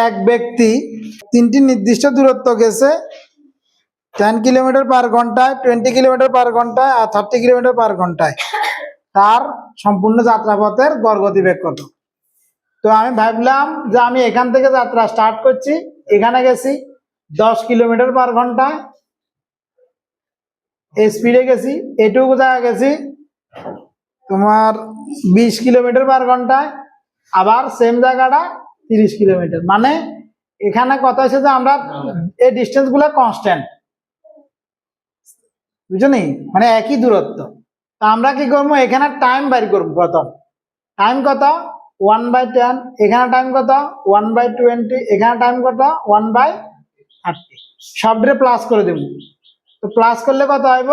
এক ব্যক্তি তিনটি নির্দিষ্ট দূরত্ব গেছে 10 কিলোমিটার পার ঘন্টায়, 20 কিলোমিটার পার ঘন্টায় আর 30 কিলোমিটার পার ঘন্টায়। তার সম্পূর্ণ যাত্রাপথের গড় গতিবেগ কত? তো আমি ভাবলাম যে আমি এখান থেকে যাত্রা স্টার্ট করছি, এখানে গেছি 10 কিলোমিটার পার ঘন্টায় স্পিডে গেছি, এটুকু জায়গা গেছি তোমার 20 কিলোমিটার পার ঘন্টায়, আবার সেম জায়গাটা 30 কিলোমিটার। মানে এখানে কথা হচ্ছে যে আমরা এই ডিস্টেন্স গুলো কনস্ট্যান্ট, বুঝছো নি, মানে একই দূরত্ব। তা আমরা কি করবো, এখানে টাইম বের করবো। প্রথম টাইম কত 1/10, এখানে টাইম কত 1/20, এখানে টাইম কত 1/30, সবটা প্লাস করে দেব। তো প্লাস করলে কত আইব,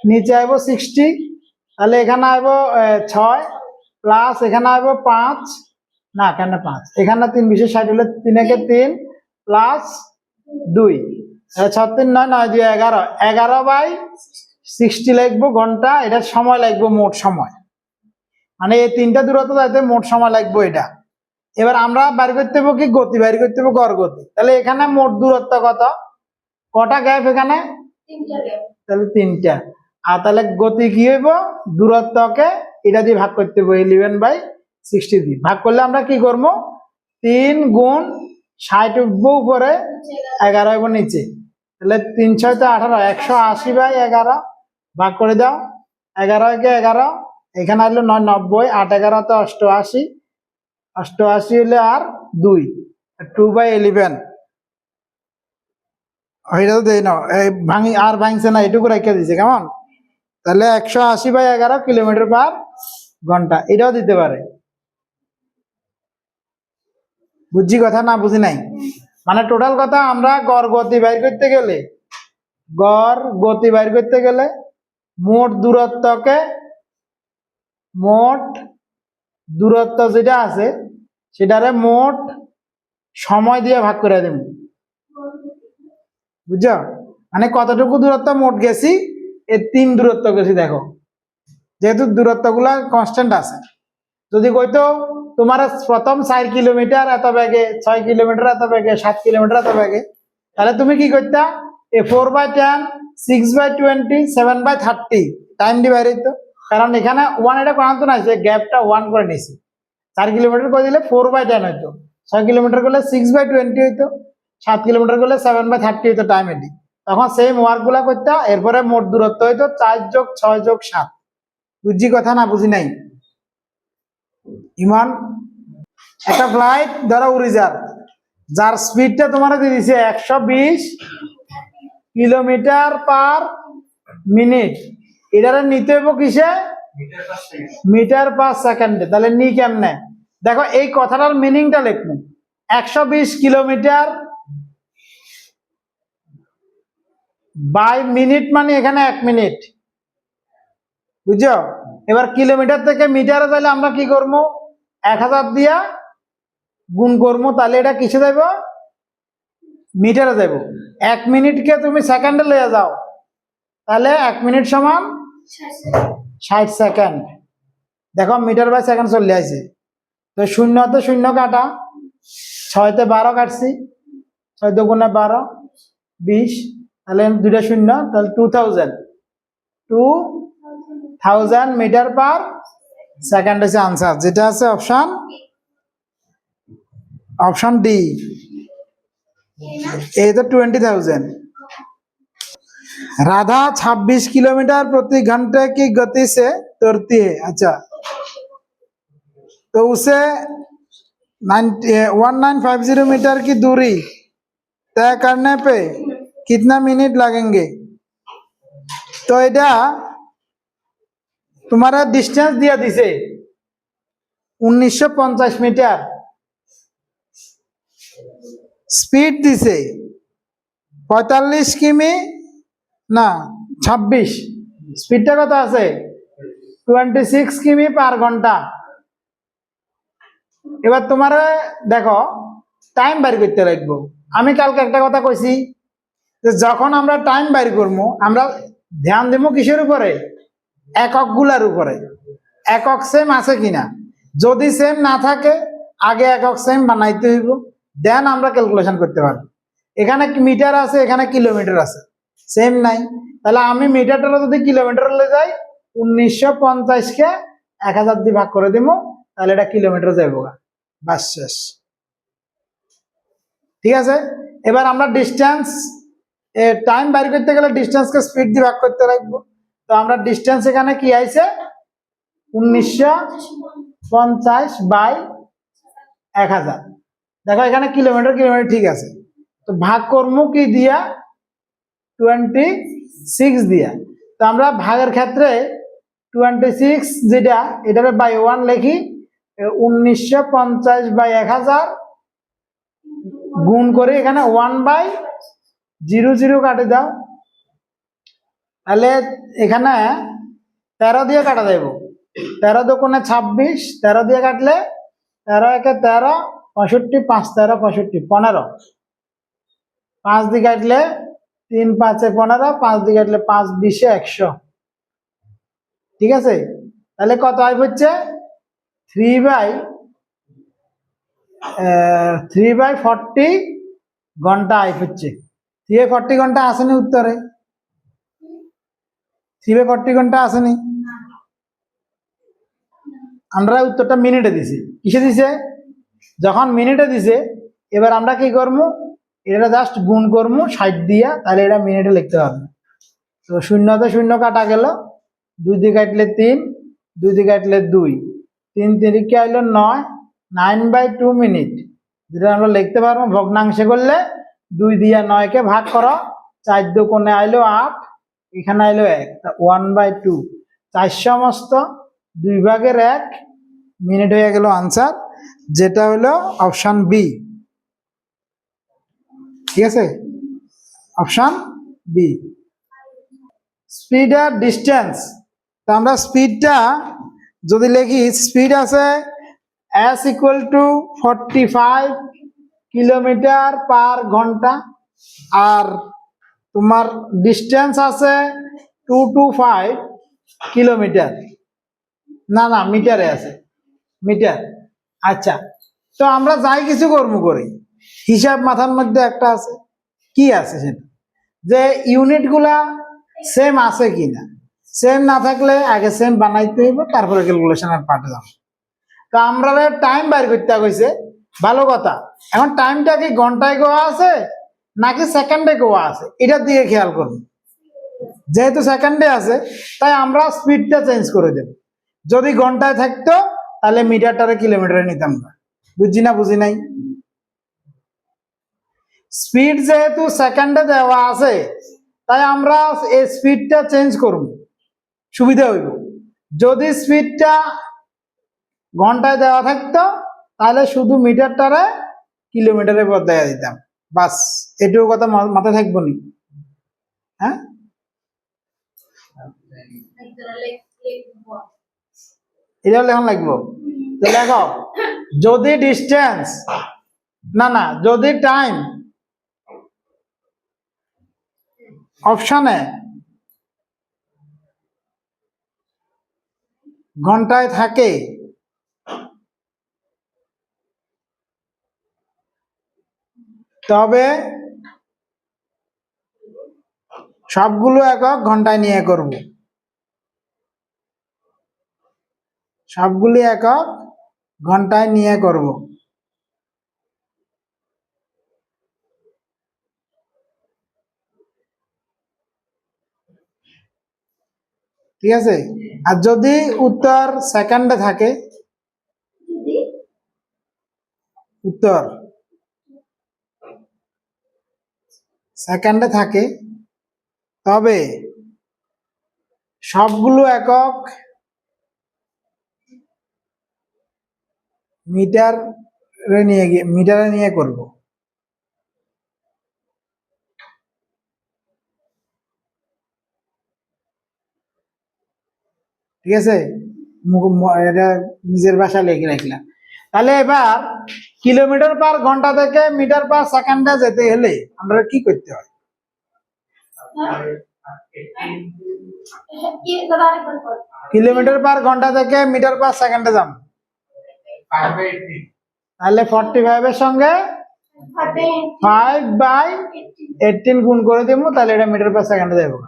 নিচে আইব 60, তাহলে এখানে আইব 6 প্লাস এখানে আইব 5, না কেন 5, এখানে 3 বিশেষ 60 হলে 3 একে 3 প্লাস 2, 6 3 9 9 2 11, 11/60 লাগবো ঘন্টা। এটা সময় লাগবে, মোট সময়, মানে এই তিনটা দূরত্ব যাইতে মোট সময় লাগবে এটা। এবার আমরা বের করতে হবে কি, গতি বের করতে হবে, গড় গতি। তাহলে এখানে মোট দূরত্ব কত, কটা গ্যাপ এখানে, তাহলে 3টা। আর তাহলে গতি কি হইব, দূরত্বকে এটা দিয়ে ভাগ করতে হবে 11/60 দিয়ে। ভাগ করলে আমরা কি করবো, 3 গুণ 60 উঠবো উপরে, 11 হইব নিচে। তাহলে 3 6 18, 180/11 ভাগ করে দাও। 11 কে 11, এখানে আসলো 9 90, 8 11 তো 88, 88 হলে আর 2, 2/11। ওইটা তো দেই না, এই ভাঙি আর ভাঙছে না, এটুকু রেখে দিছে কেমন। তাহলে 180/11 কিলোমিটার পার ঘন্টা, এটাও দিতে পারে। বুঝছি কথা না বুঝি নাই? মানে টোটাল কথা, আমরা গড় গতি বাইর করতে গেলে, গড় গতি বাইর করতে গেলে মোট দূরত্ব যেটা আছে সেটারে মোট সময় দিয়ে ভাগ করে দেব, বুঝছো? মানে কতটুকু দূরত্ব মোট গেছি, এই 3 দূরত্ব গেছি। দেখো যেহেতু দূরত্ব গুলা কনস্ট্যান্ট আছে, যদি কইতো তোমার প্রথম 4 কিলোমিটার এত বেগে, 6 কিলোমিটার এত বেগে, 7 কিলোমিটার এত বেগে, তাহলে তুমি কি করতা, এই 4/10, 6/20, 7/30 টাইম ডিভাইড হইতো। কারণ এখানে 1 এটা করাতো না, যে গ্যাপটা 1 করে নিয়েছি। 4 কিলোমিটার করে দিলে 4/10 হইতো, 6 কিলোমিটার করলে 6/20 হইতো, 7 কিলোমিটার করলে 7/30 হইতো টাইম এটি। তখন সেম ওয়ার্ক গুলা করতা, এরপরে মোট দূরত্ব হইতো 4 যোগ 6 যোগ 7। বুঝছি কথা না বুঝি নাই? ইমান একটা ফ্লাইট ধরো উড়িজার, যার স্পিডটা তোমার দিয়ে দিছে 120 কিলোমিটার পার মিনিট, এটারে নিতে হইব কিসে, মিটার পার সেকেন্ডে। তাহলে নি কেমনে, দেখো এই কথাটার মিনিংটা লিখবো, 120 কিলোমিটার বাই মিনিট, মানে এখানে 1 মিনিট, বুঝছো? এবার কিলোমিটার থেকে মিটারে যাইলে আমরা কি করবো, 1000 দিয়া গুণ করবো, তাহলে এটা কিসে যাইব, মিটারে যাইব। 1 মিনিটকে তুমি সেকেন্ডে লয়ে যাও, তাহলে 1 মিনিট সমান 60 সেকেন্ড। দেখো মিটার বাই সেকেন্ড চলে আসে। তো 0 তে 0 কাটা, 6 তে 12 কাটছি, 6 দুগুণে 12 20, তাহলে 2টা 0, তাহলে 2000 মিটার পার সেকেন্ড হচ্ছে আনসার, যেটা আছে অপশন ডি। এই তো 20,000। राधा 26 किलोमीटर प्रति घंटे की गति से दौड़ती है। अच्छा, तो उसे 1950 मीटर की दूरी तय करने पे कितना मिनट लगेंगे? तो এটা तुम्हारा डिस्टेंस दिया दिसे 1950 मीटर, स्पीड दिसे 45 किमी না 26, স্পিডটা কত আছে 26 কিমি পার ঘন্টা। এবার তোমার দেখো টাইম বের করতে লাগবে। আমি কালকে একটা কথা কইছি যে যখন আমরা টাইম বের করবো, আমরা ধ্যান দেব কিসের উপরে, একক গুলার উপরে, একক সেম আছে কিনা। যদি সেম না থাকে আগে একক সেম বানাইতে হইব, দেন আমরা ক্যালকুলেশন করতে পারবো। এখানে মিটার আছে, এখানে কিলোমিটার আছে, সেম নাই। তাহলে আমি মিটারটা যদি কিলোমিটার যাই, 1950-কে 1000 দিয়ে ভাগ করে দিব, তাহলে এটা কিলোমিটার যাবো, বাস শেষ। ঠিক আছে, এবার আমরা ডিস্টেন্স টাইম বাইর করতে গেলে ডিস্টেন্সকে স্পিড দিয়ে ভাগ করতে লাগবো। তো আমরা ডিস্টেন্স এখানে কি আইছে, 1950/1000। দেখো এখানে কিলোমিটার কিলোমিটার ঠিক আছে, তো ভাগ করবো কি দিয়া, 26 দিয়া। তো আমরা ভাগের ক্ষেত্রে 26 যেটা, এটাকে বাই 1 লিখি, 1950/1000 গুণ করে এখানে 1/00 কাটে দাও, তাহলে এখানে 13 দিয়ে কাটা যাইব। 13 দুগুণে 26, 13 দিয়ে কাটলে 13 একে 13, 65, 5 13 65, 15। 5 দিয়ে কাটলে 3 5 15, 5 দিয়ে কাটলে 5 20 100। ঠিক আছে, তাহলে কত আই হচ্ছে, 3/40 ঘন্টা আই হচ্ছে। 3/40 ঘন্টা আসেনি উত্তরে, 3/40 ঘন্টা আসেনি। আমরা উত্তরটা মিনিটে দিছি, কিসে দিছে, যখন মিনিটে দিছে, এবার আমরা কি করবো, এটা জাস্ট গুণ করবো 60 দিয়া, তাহলে এটা মিনিটে লিখতে পারবো। তো 0 তে 0 কাটা গেল, 2 দিয়ে কাটলে 3, 2 দিয়ে কাটলে 2, 3 3 আইলো 9, 9/2 মিনিট, যেটা আমরা লিখতে পারবো ভগ্নাংশে করলে 2 দিয়া 9-কে ভাগ করো, 4 দুগুণে আইলো 8, এখানে আইলো 1, 1/2, 4 সমস্ত 2 ভাগের 1 মিনিট হয়ে গেল আনসার, যেটা হলো অপশন বি। ঠিক আছে, অপশন বি। স্পিড আর ডিস্টেন্স, তো আমরা স্পিডটা যদি লিখি, স্পিড আছে s = 45 কিলোমিটার পার ঘন্টা, আর তোমার ডিস্টেন্স আছে 225 কিলোমিটার, না না মিটারে আছে, মিটার। আচ্ছা, তো আমরা যাই কিছু কর্ম করি, হিসাব মাথার মধ্যে একটা আছে, কি আছে সেটা, যে ইউনিট গুলা সেম আছে কিনা, সেম না থাকলে আগে সেম বানাইতে হইব, তারপরে ক্যালকুলেশনের পার্টে যাব। তো আমরা টাইম বাইর করতে কইছে, ভালো কথা। এখন টাইমটা কি ঘন্টায় গোয়া আছে নাকি সেকেন্ডে গোয়া আছে, এটা দিয়ে খেয়াল করুন। যেহেতু সেকেন্ডে আছে, তাই আমরা স্পিডটা চেঞ্জ করে দেব। যদি ঘন্টায় থাকতো তাহলে মিটারটারে কিলোমিটারে নিতাম না, বুঝছি না, বুঝি নাই। স্পিড যেহেতু সেকেন্ডে দেওয়া আছে, তাই আমরা এই স্পিডটা চেঞ্জ করব, সুবিধা হইব। যদি স্পিডটা ঘন্টায় দেওয়া থাকতো, তাহলে শুধু মিটারটারে কিলোমিটারে বদলাই দিতাম, বাস। এটুকু কথা মাথায় থাকবো নি, হ্যাঁ। এটা লেখন লাগবো, তো লেখো, যদি ডিস্টেন্স, না না, যদি টাইম অপশনে ঘন্টায় থাকে, তবে সবগুলো একক ঘন্টায় নিয়ে করব, সবগুলি একক ঘন্টায় নিয়ে করব। ঠিক আছে, আর যদি উত্তর সেকেন্ডে থাকে, উত্তর সেকেন্ডে থাকে, তবে সবগুলো একক মিটারে নিয়ে করব। ঠিক আছে, এটা নিজের ভাষা লিখে রাখলাম। তাহলে এবার কিলোমিটার পার ঘন্টা থেকে মিটার পার সেকেন্ডে যেতে হলে আমরা কি করতে হয়, কিলোমিটার পার ঘন্টা থেকে মিটার পার সেকেন্ডে যাব, তাহলে 45-এর সঙ্গে 5/18 গুণ করে দেবো, তাহলে এটা মিটার পার সেকেন্ডে যাবো।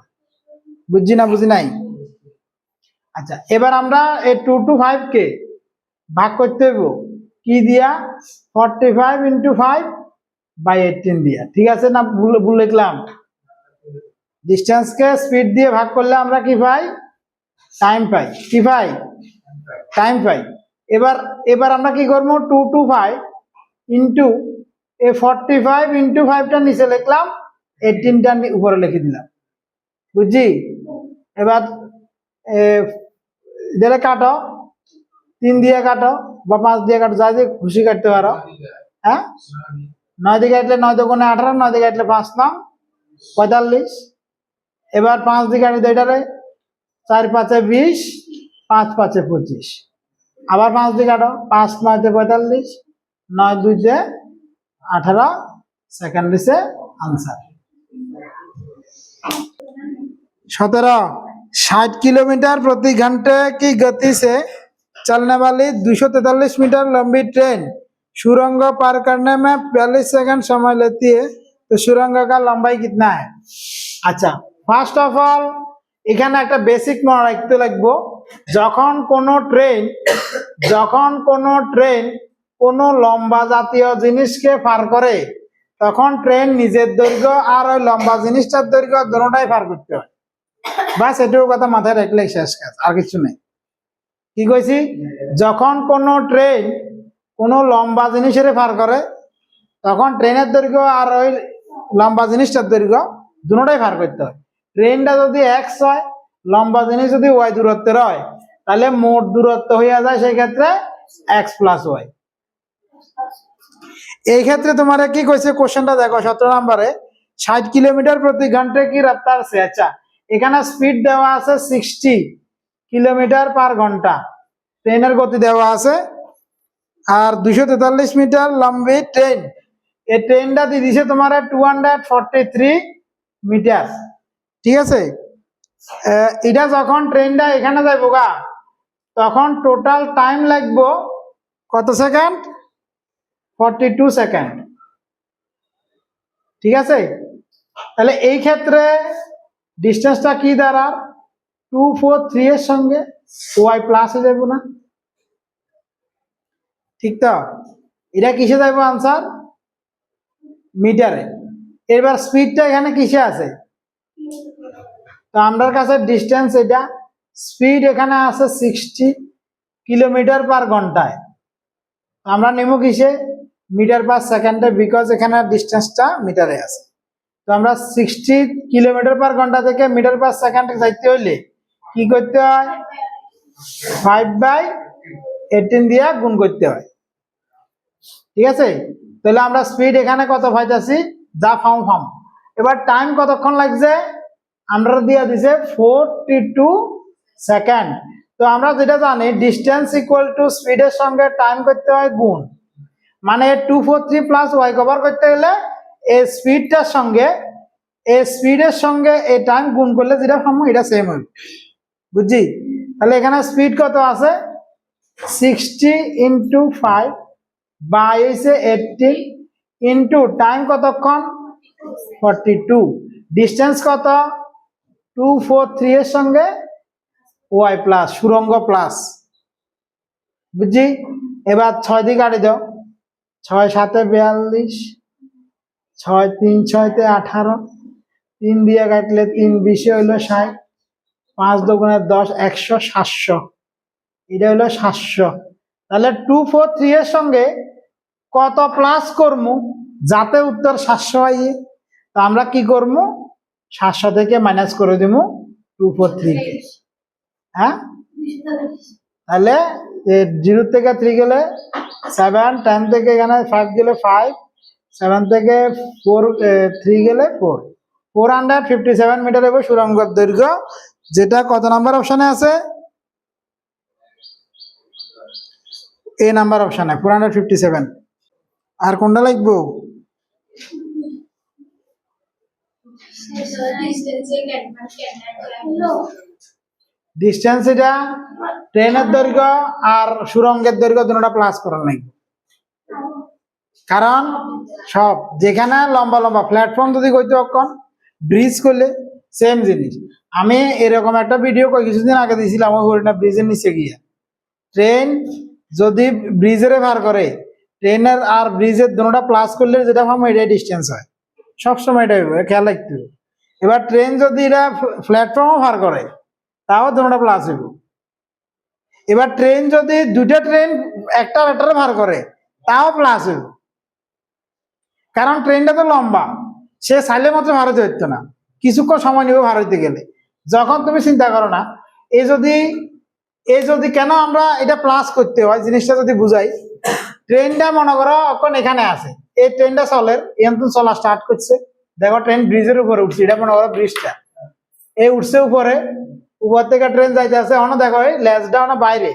বুঝছি না, বুঝি নাই? আচ্ছা, এবার আমরা এই 2 to 5 কে ভাগ করতে হইব কি দিয়া? 45 × 5/18 দিয়া। ঠিক আছে না? ভুল লিখলাম? ডিস্টেন্স কে স্পিড দিয়ে ভাগ করলে আমরা কি পাই? টাইম পাই। কি পাই? টাইম পাই। এবার আমরা কি করবো? 2 to 5 ইন্টু 45 × 5টা নিচে লিখলাম, 18টা উপরে লিখে দিলাম। বুঝছি? এবার দিলে কাটো, 3 দিয়ে কাটো বা 5 দিয়ে কাটো, যা দিয়ে খুশি কাটতে পারো। হ্যাঁ, 9 দিয়ে কাটলে 9 দুগুণে 18, 9 দিয়ে কাটলে 5 9 45। এবার 5 দিয়ে কাটি দুইটারে, 4 5 20, 5 5 25। আবার 5 দিয়ে কাটো, 5 9 45, 9 2 18 সেকেন্ড দিছে आंसर। 17 60 किलोमीटर प्रति घंटे की गति से चलने वाली 243 मीटर लंबी ट्रेन सुरंग पार करने में 42 सेकंड समय लेती है, तो सुरंग का लंबाई कितना है? अच्छा, ফার্স্ট অফ অল এখানে একটা বেসিক মনে রাখতে লাগবো। যখন কোনো ট্রেন কোনো লম্বা জাতীয় জিনিসকে পার করে, তখন ট্রেন নিজের দৈর্ঘ্য আর ওই লম্বা জিনিসটার দৈর্ঘ্য দুটোটাই পার করতে হয়। বাস এটুকু কথা মাথায় রাখলে শেষ কাজ, আর কিছু নেই। কি কইছি? যখন কোনো ট্রেন কোনো লম্বা জিনিসের পার করে, তখন ট্রেনের দৈর্ঘ্য আর ওই লম্বা জিনিসটার দৈর্ঘ্য দুটোটাই পার করতে হয়। ট্রেনটা যদি এক্স হয়, লম্বা জিনিস যদি ওয়াই দূরত্বের হয়, তাহলে মোট দূরত্ব হয়ে যায় সেই ক্ষেত্রে এক্স প্লাস ওয়াই। এই ক্ষেত্রে তোমার কি কইছে কোশ্চেনটা দেখো 17 নম্বরে, 60 কিলোমিটার প্রতি ঘন্টা কি রফতার সে। আচ্ছা, এখানে স্পিড দেওয়া আছে 60 কিলোমিটার পার ঘন্টা, ট্রেনের গতি দেওয়া আছে। আর 243 মিটার লম্বি ট্রেন, এই ট্রেনটা দিয়ে দিছে তোমার 243 মিটার। ঠিক আছে, এটা যখন ট্রেনটা এখানে যাইবো গা, তখন টোটাল টাইম লাগবে কত সেকেন্ড? 42 সেকেন্ড। ঠিক আছে, তাহলে এই ক্ষেত্রে ডিস্টেন্সটা কি দাঁড়ার? 243 এর সঙ্গে ওয়াই প্লাস হয়ে যাবো না? ঠিক তো? এটা কিসে যাইবো আনসার? মিটারে। এবার স্পিডটা এখানে কিসে আছে? তো আমার কাছে ডিস্টেন্স, এটা স্পিড এখানে আছে 60 কিলোমিটার পার ঘন্টায়, আমরা নেব কিসে? মিটার পার সেকেন্ডে, বিকজ এখানে ডিস্টেন্সটা মিটারে আছে। তো আমরা 60 কিলোমিটার পার ঘন্টা থেকে মিটার পার সেকেন্ডে যাইতে হইলে কি করতে হয়? 5/18 দিয়ে গুণ করতে হয়। ঠিক আছে, তাহলে আমরা স্পিড এখানে কত পাইতেছি? যা ফার্ম। এবার টাইম কতক্ষণ লাগছে? আমরা দিয়ে দিছে 42 সেকেন্ড। তো আমরা যেটা জানি, ডিস্টেন্স ইকুয়াল টু স্পিডের সঙ্গে টাইম করতে হয় গুণ, মানে 243 প্লাস ওয়াই কভার করতে গেলে এই স্পিডটার সঙ্গে স্পিডের সঙ্গে এই টাইম গুণ করলে যেটা পাবো এটা সেম হবে। বুঝছি? তাহলে এখানে স্পিড কত আছে? 60 × 5 বাই 18 ইন্টু টাইম কতক্ষণ? 42। ডিস্টেন্স কত? 243 এর সঙ্গে ওয়াই প্লাস, সুরঙ্গ প্লাস। বুঝছি? এবার 6 দিয়ে কাটি দাও, 6 7 42, 6 3 6 18, 3 দিয়ে কাটলে 3 20 হইলো 60, 5 দুগুণে 10, 100, 700। এটা হইলো 700। তাহলে 243 এর সঙ্গে কত প্লাস করবো যাতে উত্তর 700 হয়? তো আমরা কি করবো? 700 থেকে মাইনাস করে দিব 243 কে। হ্যাঁ, তাহলে 0 থেকে 3 গেলে 7, 10 থেকে এখানে 5 গেলে 5, 7 থেকে 3 গেলে 4, 457 মিটার হবে সুরঙ্গের দৈর্ঘ্য, যেটা কত নাম্বার অপশনে আছে? এ নাম্বার অপশনে 457। আর কোনটা লিখবো? ডিস্টেন্স, এটা ট্রেনের দৈর্ঘ্য আর সুরঙ্গের দৈর্ঘ্য দুটোটা প্লাস করা লাগবে। কারণ সব যেখানে লম্বা লম্বা প্ল্যাটফর্ম যদি কইতে অক্ষণ ব্রিজ করলে সেম জিনিস। আমি এরকম একটা ভিডিও কিছুদিন আগে দিয়েছিলাম ওই হরিণা ব্রিজের নিচে গিয়ে, ট্রেন যদি ব্রিজের ভার করে ট্রেনের আর ব্রিজের দুটোটা প্লাস করলে যেটা পাবো এটাই ডিস্টেন্স হয়, সবসময় এটাই খেয়াল রাখতে হবে। এবার ট্রেন যদি এটা প্ল্যাটফর্মও ভার করে তাও দুটোটা প্লাস হইব। এবার ট্রেন যদি দুইটা ট্রেন একটা ভার করে তাও প্লাস হইব, কারণ ট্রেনটা তো লম্বা, সে চাইলে মাত্র ভার হইতে হইতো না, কিছুক্ষণ সময় নিবে ভার হইতে গেলে। যখন তুমি চিন্তা করো না এই যদি কেন আমরা এটা প্লাস করতে হয় জিনিসটা যদি বুঝাই, ট্রেনটা মনে করো এখন এখানে আছে, এই ট্রেনটা চলা স্টার্ট করছে, দেখো ট্রেন ব্রিজের উপরে উঠছে, এটা মনে করো ব্রিজটা এই উঠছে উপরে, উপর থেকে ট্রেন যাইতে আছে, অন্য দেখো এই লেজটা অনেক বাইরে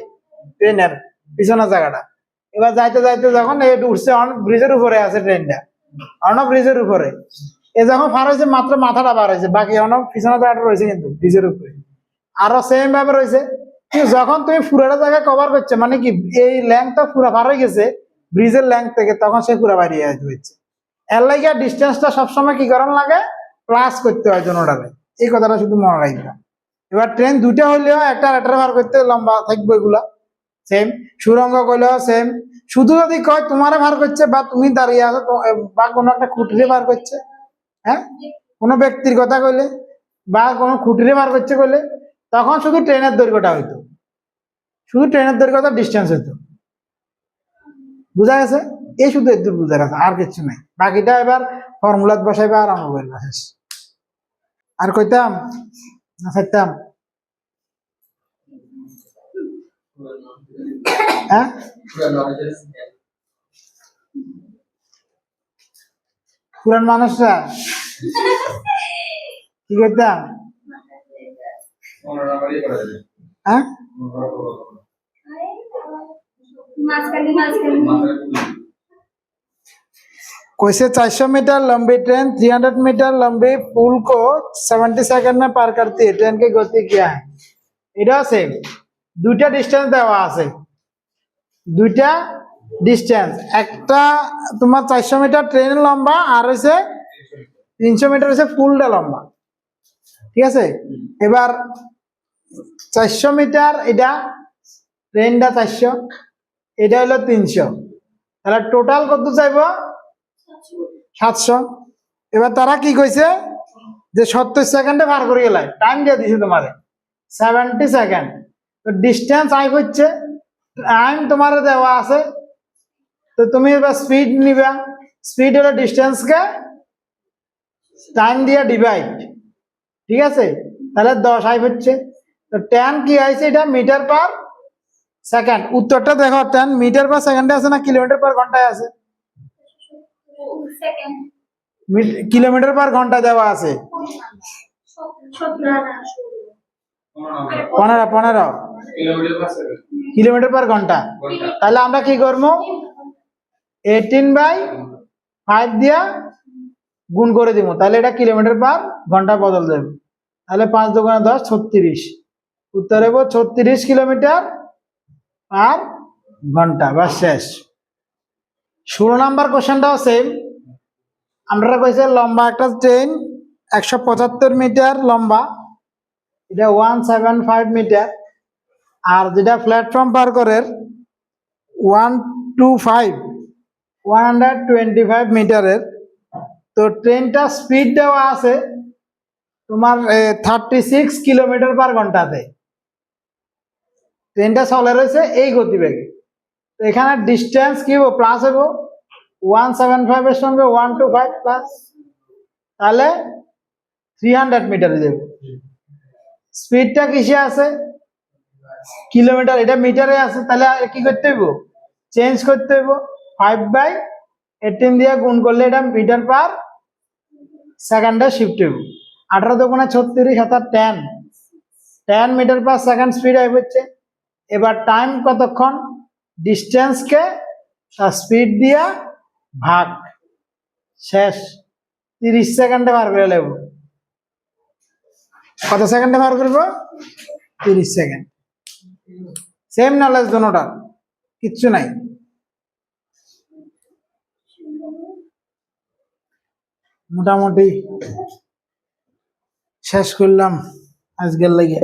ট্রেনের পিছনের জায়গাটা। এবার যাইতে যাইতে যখন এই উঠছে ব্রিজের উপরে আছে ট্রেনটা, অন্য ব্রিজের উপরে এ যখন পার হয়েছে মাত্র মাথাটা বার হয়েছে, বাকি অনেক পিছনের জায়গাটা রয়েছে কিন্তু ব্রিজের উপরে আরো সেম ভাবে রয়েছে। কিন্তু যখন তুমি পুরাটা জায়গায় কভার করছে মানে কি এই লেন্থটা পুরা পার হয়ে গেছে ব্রিজের লেন্থ থেকে, তখন সে পুরা বাইরে যেতে হচ্ছে। এর লাগে ডিস্টেন্সটা সবসময় কি কারণ লাগে প্লাস করতে হয় জনটারে, এই কথাটা শুধু মনে রাখবে। এবার ট্রেন দুইটা হইলেও একটা ভার করতে লম্বা থাকবে, এগুলা সেম। সুরঙ্গ কইলেও সেম, শুধু যদি কয় তোমারে ভার করছে বা তুমি দাঁড়িয়ে আছো বা কোনো একটা খুঁটিরে ভার করছে, হ্যাঁ কোনো ব্যক্তির কথা কইলে বা কোনো খুঁটিরে ভার করছে কইলে তখন শুধু ট্রেনের দৈর্ঘ্যটা হইতো, শুধু ট্রেনের দৈর্ঘ্যটা ডিস্টেন্স হইতো। বুঝা গেছে? এই শুধু একটু বুঝা গেছে, আর কিছু নাই। বাকিটা এবার ফর্মুলাত বসাইবে আর আমার বলবা শেষ। আর কইতাম না চাইতাম? হ্যাঁ পুরান মানুষরা কি করতাম? হ্যাঁ कैसे 400 मीटर लंबी ट्रेन 300 मीटर लंबी पुल को 70 सेकंड में पार करती है, ट्रेन की गति क्या है? এটা সেম, দুইটা ডিস্টেন্স দেওয়া আছে, দুইটা ডিস্টেন্স, একটা তোমার 400 মিটার ট্রেন লম্বা আর হচ্ছে 300 মিটার হচ্ছে পুলটা লম্বা, ঠিক আছে? এবার 400 মিটার এটা ট্রেনটা 400, এটা হলো 300, তাহলে টোটাল কত চাইব? 700। এবার তারা কি কইছে যে 70 সেকেন্ডে পার করে গেলাই, টাইম দিয়ে দিছে তোমারে 70 সেকেন্ড। তো ডিস্টেন্স আই হচ্ছে, টাইম তোমার দেওয়া আছে, তো তুমি এবার স্পিড নিবা, স্পিড হলো ডিস্টেন্সকে টাইম দিয়ে ডিভাইড, ঠিক আছে? তাহলে 10 আই হচ্ছে। তো 10 কি আইছে, এটা মিটার পার সেকেন্ড। উত্তরটা দেখো 10 মিটার পার সেকেন্ডে আছে না কিলোমিটার পার ঘন্টায় আছে? কিলোমিটার পার ঘন্টা দেওয়া আছে 15 কিলোমিটার পার ঘন্টা। তাহলে আমরা কি করবো 18/5 দিয়া গুণ করে দিব, তাহলে এটা কিলোমিটার পার ঘন্টা বদল দেবে। তাহলে 5 দুগুণে 10 36, উত্তর হবো 36 কিলোমিটার পার ঘন্টা। বা শেষ। 16 নাম্বার কোশ্চেনটাও সেম। আমরা কইছে লম্বা একটা ট্রেন 175 মিটার লম্বা, এটা 175 মিটার, আর যেটা প্ল্যাটফর্ম পার করে 125 মিটারের। তো ট্রেনটা স্পিড দেওয়া আছে তোমার 36 কিলোমিটার পার ঘন্টাতে, ট্রেনটা চলে রয়েছে এই গতিবেগে। তো এখানে ডিস্টেন্স কি হবো? প্লাস হবো 175 এর সঙ্গে 125 প্লাস, তাহলে 300 মিটার হয়ে যাবে। স্পিডটা কিসে আছে? কিলোমিটার, এটা মিটারে আছে, তাহলে কি করতে হইব? চেঞ্জ করতে হইব, 5/18 দিয়ে গুণ করলে এটা মিটার পার সেকেন্ডে শিফট হইব। 18 দুগুণে 36 হাতে 10 মিটার পার সেকেন্ড স্পিড আই হচ্ছে। এবার টাইম কতক্ষণ? ডিস্টেন্সকে স্পিড দিয়া ভাগ, শেষ 30 সেকেন্ডে পার করে নেব। কত সেকেন্ডে পার করবো? 30 সেকেন্ড। সেম নলেজ, দুটোটা কিচ্ছু নাই। মোটামুটি শেষ করলাম আজকের লাগে।